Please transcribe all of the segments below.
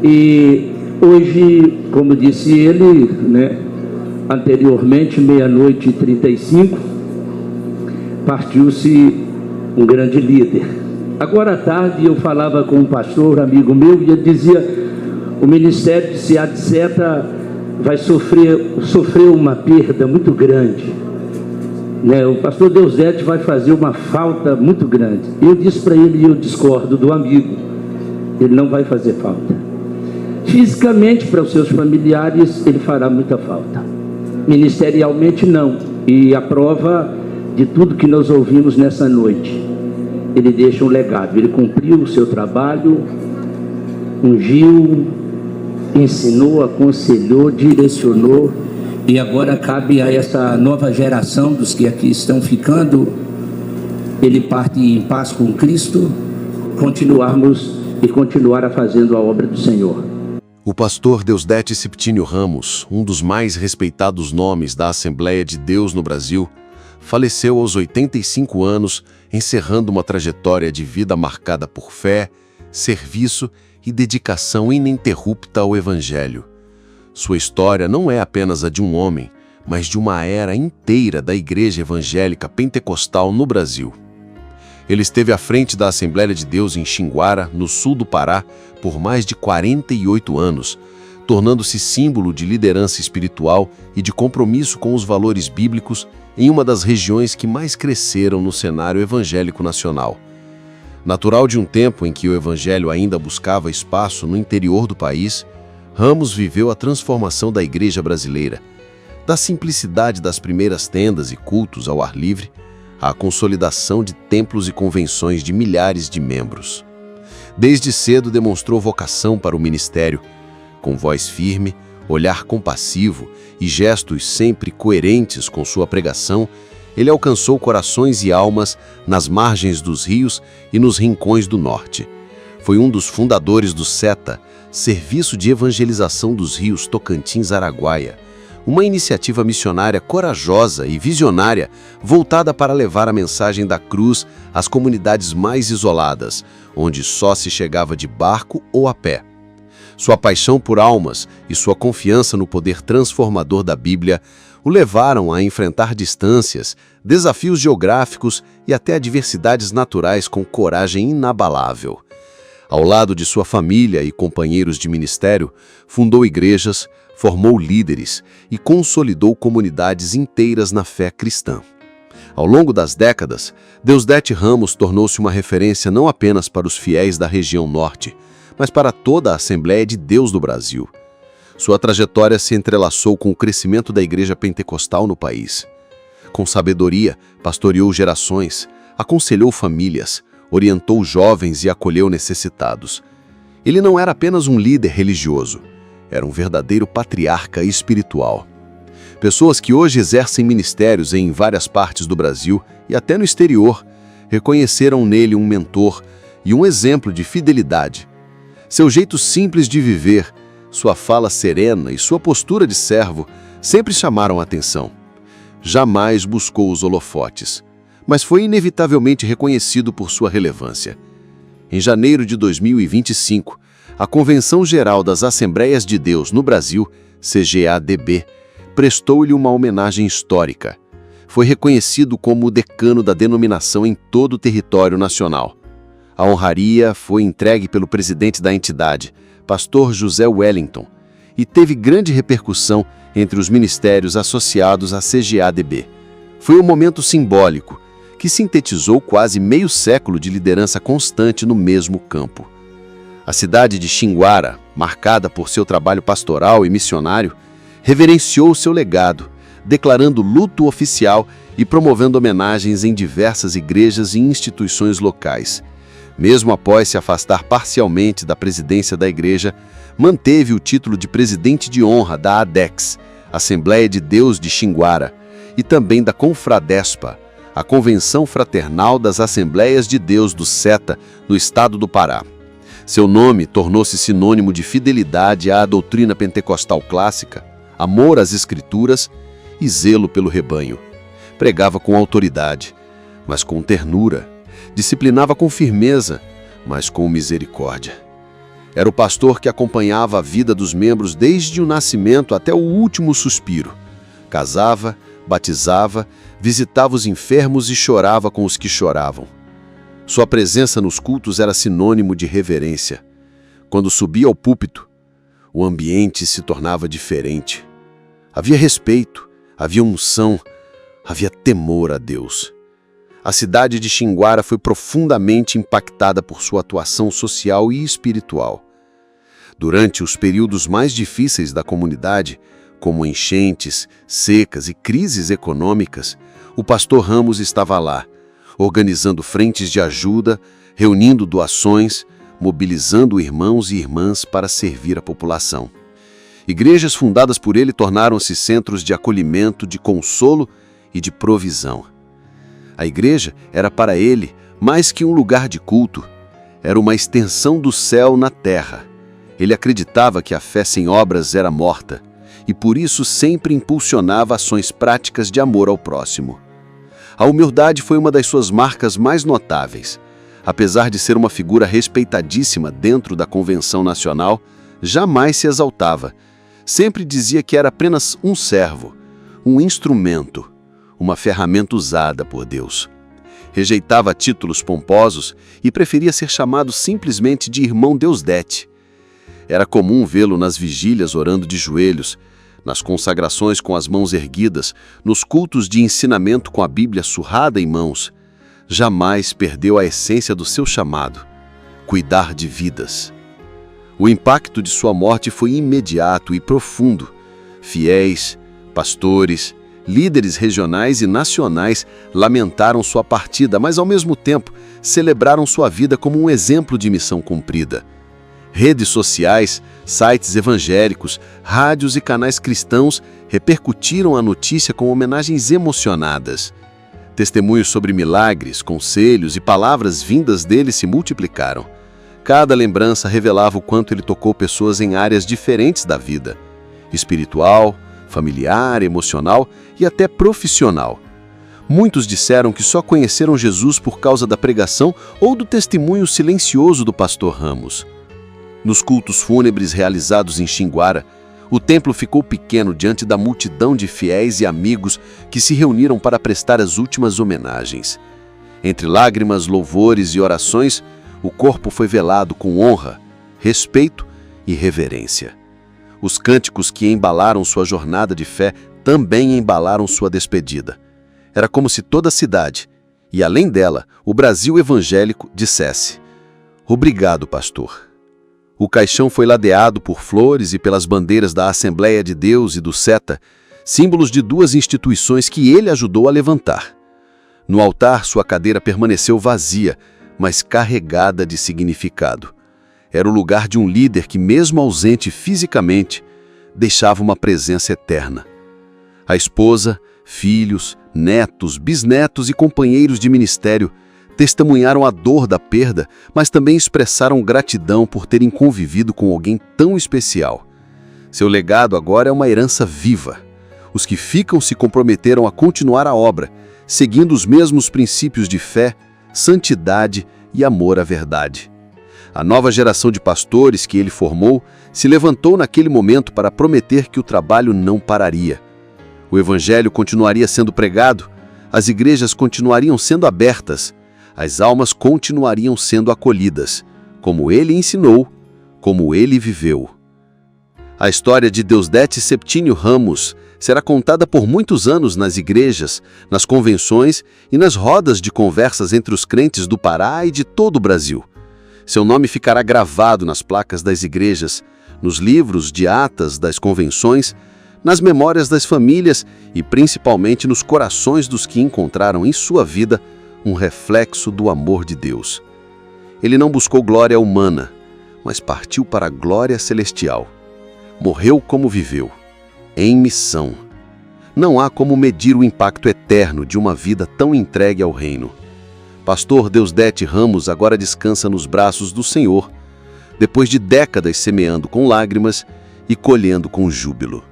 E hoje, como disse ele, né, anteriormente, 00:35, partiu-se um grande líder. Agora à tarde eu falava com um pastor, amigo meu, e ele dizia: o ministério de Seara de Seta vai sofrer uma perda muito grande, né? O pastor Deusdete vai fazer uma falta muito grande. Eu disse para ele, e eu discordo do amigo, ele não vai fazer falta. Fisicamente, para os seus familiares, ele fará muita falta. Ministerialmente, não. E a prova de tudo que nós ouvimos nessa noite, ele deixa um legado. Ele cumpriu o seu trabalho, ungiu, ensinou, aconselhou, direcionou, e agora cabe a essa nova geração dos que aqui estão ficando, ele parte em paz com Cristo, continuar a fazendo a obra do Senhor. O pastor Deusdete Septínio Ramos, um dos mais respeitados nomes da Assembleia de Deus no Brasil, faleceu aos 85 anos, encerrando uma trajetória de vida marcada por fé, serviço e dedicação ininterrupta ao Evangelho. Sua história não é apenas a de um homem, mas de uma era inteira da Igreja Evangélica Pentecostal no Brasil. Ele esteve à frente da Assembleia de Deus em Xinguara, no sul do Pará, por mais de 48 anos, tornando-se símbolo de liderança espiritual e de compromisso com os valores bíblicos em uma das regiões que mais cresceram no cenário evangélico nacional. Natural de um tempo em que o evangelho ainda buscava espaço no interior do país, Ramos viveu a transformação da igreja brasileira, da simplicidade das primeiras tendas e cultos ao ar livre, à consolidação de templos e convenções de milhares de membros. Desde cedo demonstrou vocação para o ministério, com voz firme, olhar compassivo e gestos sempre coerentes com sua pregação. Ele alcançou corações e almas nas margens dos rios e nos rincões do norte. Foi um dos fundadores do SETA, Serviço de Evangelização dos Rios Tocantins-Araguaia, uma iniciativa missionária corajosa e visionária voltada para levar a mensagem da cruz às comunidades mais isoladas, onde só se chegava de barco ou a pé. Sua paixão por almas e sua confiança no poder transformador da Bíblia o levaram a enfrentar distâncias, desafios geográficos e até adversidades naturais com coragem inabalável. Ao lado de sua família e companheiros de ministério, fundou igrejas, formou líderes e consolidou comunidades inteiras na fé cristã. Ao longo das décadas, Deusdete Ramos tornou-se uma referência não apenas para os fiéis da região norte, mas para toda a Assembleia de Deus do Brasil. Sua trajetória se entrelaçou com o crescimento da igreja pentecostal no país. Com sabedoria, pastoreou gerações, aconselhou famílias, orientou jovens e acolheu necessitados. Ele não era apenas um líder religioso, era um verdadeiro patriarca espiritual. Pessoas que hoje exercem ministérios em várias partes do Brasil e até no exterior, reconheceram nele um mentor e um exemplo de fidelidade. Seu jeito simples de viver, sua fala serena e sua postura de servo sempre chamaram a atenção. Jamais buscou os holofotes, mas foi inevitavelmente reconhecido por sua relevância. Em janeiro de 2025, a Convenção Geral das Assembleias de Deus no Brasil, CGADB, prestou-lhe uma homenagem histórica. Foi reconhecido como o decano da denominação em todo o território nacional. A honraria foi entregue pelo presidente da entidade, pastor José Wellington, e teve grande repercussão entre os ministérios associados à CGADB. Foi um momento simbólico, que sintetizou quase meio século de liderança constante no mesmo campo. A cidade de Xinguara, marcada por seu trabalho pastoral e missionário, reverenciou seu legado, declarando luto oficial e promovendo homenagens em diversas igrejas e instituições locais. Mesmo após se afastar parcialmente da presidência da igreja, manteve o título de presidente de honra da ADEX, Assembleia de Deus de Xinguara, e também da Confradespa, a Convenção Fraternal das Assembleias de Deus do SETA, no estado do Pará. Seu nome tornou-se sinônimo de fidelidade à doutrina pentecostal clássica, amor às Escrituras e zelo pelo rebanho. Pregava com autoridade, mas com ternura. Disciplinava com firmeza, mas com misericórdia. Era o pastor que acompanhava a vida dos membros desde o nascimento até o último suspiro. Casava, batizava, visitava os enfermos e chorava com os que choravam. Sua presença nos cultos era sinônimo de reverência. Quando subia ao púlpito, o ambiente se tornava diferente. Havia respeito, havia unção, havia temor a Deus. A cidade de Xinguara foi profundamente impactada por sua atuação social e espiritual. Durante os períodos mais difíceis da comunidade, como enchentes, secas e crises econômicas, o pastor Ramos estava lá, organizando frentes de ajuda, reunindo doações, mobilizando irmãos e irmãs para servir a população. Igrejas fundadas por ele tornaram-se centros de acolhimento, de consolo e de provisão. A igreja era para ele mais que um lugar de culto, era uma extensão do céu na terra. Ele acreditava que a fé sem obras era morta e por isso sempre impulsionava ações práticas de amor ao próximo. A humildade foi uma das suas marcas mais notáveis. Apesar de ser uma figura respeitadíssima dentro da Convenção Nacional, jamais se exaltava. Sempre dizia que era apenas um servo, um instrumento, uma ferramenta usada por Deus. Rejeitava títulos pomposos e preferia ser chamado simplesmente de irmão Deusdete. Era comum vê-lo nas vigílias orando de joelhos, nas consagrações com as mãos erguidas, nos cultos de ensinamento com a Bíblia surrada em mãos. Jamais perdeu a essência do seu chamado, cuidar de vidas. O impacto de sua morte foi imediato e profundo. Fiéis, pastores, líderes regionais e nacionais lamentaram sua partida, mas ao mesmo tempo celebraram sua vida como um exemplo de missão cumprida. Redes sociais, sites evangélicos, rádios e canais cristãos repercutiram a notícia com homenagens emocionadas. Testemunhos sobre milagres, conselhos e palavras vindas dele se multiplicaram. Cada lembrança revelava o quanto ele tocou pessoas em áreas diferentes da vida: espiritual, familiar, emocional e até profissional. Muitos disseram que só conheceram Jesus por causa da pregação ou do testemunho silencioso do pastor Ramos. Nos cultos fúnebres realizados em Xinguara, o templo ficou pequeno diante da multidão de fiéis e amigos que se reuniram para prestar as últimas homenagens. Entre lágrimas, louvores e orações, o corpo foi velado com honra, respeito e reverência. Os cânticos que embalaram sua jornada de fé também embalaram sua despedida. Era como se toda a cidade, e além dela, o Brasil evangélico, dissesse: "Obrigado, pastor." O caixão foi ladeado por flores e pelas bandeiras da Assembleia de Deus e do SETA, símbolos de duas instituições que ele ajudou a levantar. No altar, sua cadeira permaneceu vazia, mas carregada de significado. Era o lugar de um líder que, mesmo ausente fisicamente, deixava uma presença eterna. A esposa, filhos, netos, bisnetos e companheiros de ministério testemunharam a dor da perda, mas também expressaram gratidão por terem convivido com alguém tão especial. Seu legado agora é uma herança viva. Os que ficam se comprometeram a continuar a obra, seguindo os mesmos princípios de fé, santidade e amor à verdade. A nova geração de pastores que ele formou se levantou naquele momento para prometer que o trabalho não pararia. O evangelho continuaria sendo pregado, as igrejas continuariam sendo abertas, as almas continuariam sendo acolhidas, como ele ensinou, como ele viveu. A história de Deusdete Septínio Ramos será contada por muitos anos nas igrejas, nas convenções e nas rodas de conversas entre os crentes do Pará e de todo o Brasil. Seu nome ficará gravado nas placas das igrejas, nos livros de atas das convenções, nas memórias das famílias e principalmente nos corações dos que encontraram em sua vida um reflexo do amor de Deus. Ele não buscou glória humana, mas partiu para a glória celestial. Morreu como viveu, em missão. Não há como medir o impacto eterno de uma vida tão entregue ao reino. Pastor Deusdete Ramos agora descansa nos braços do Senhor, depois de décadas semeando com lágrimas e colhendo com júbilo.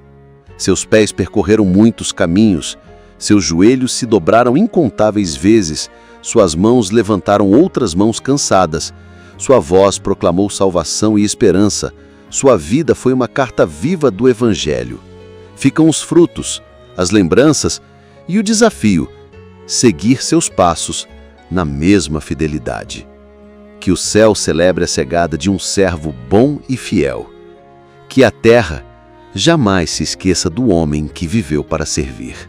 Seus pés percorreram muitos caminhos, seus joelhos se dobraram incontáveis vezes, suas mãos levantaram outras mãos cansadas, Sua voz proclamou salvação e esperança. Sua vida foi uma carta viva do Evangelho. Ficam os frutos, as lembranças e o desafio: seguir seus passos na mesma fidelidade. Que o céu celebre a chegada de um servo bom e fiel. Que a terra jamais se esqueça do homem que viveu para servir.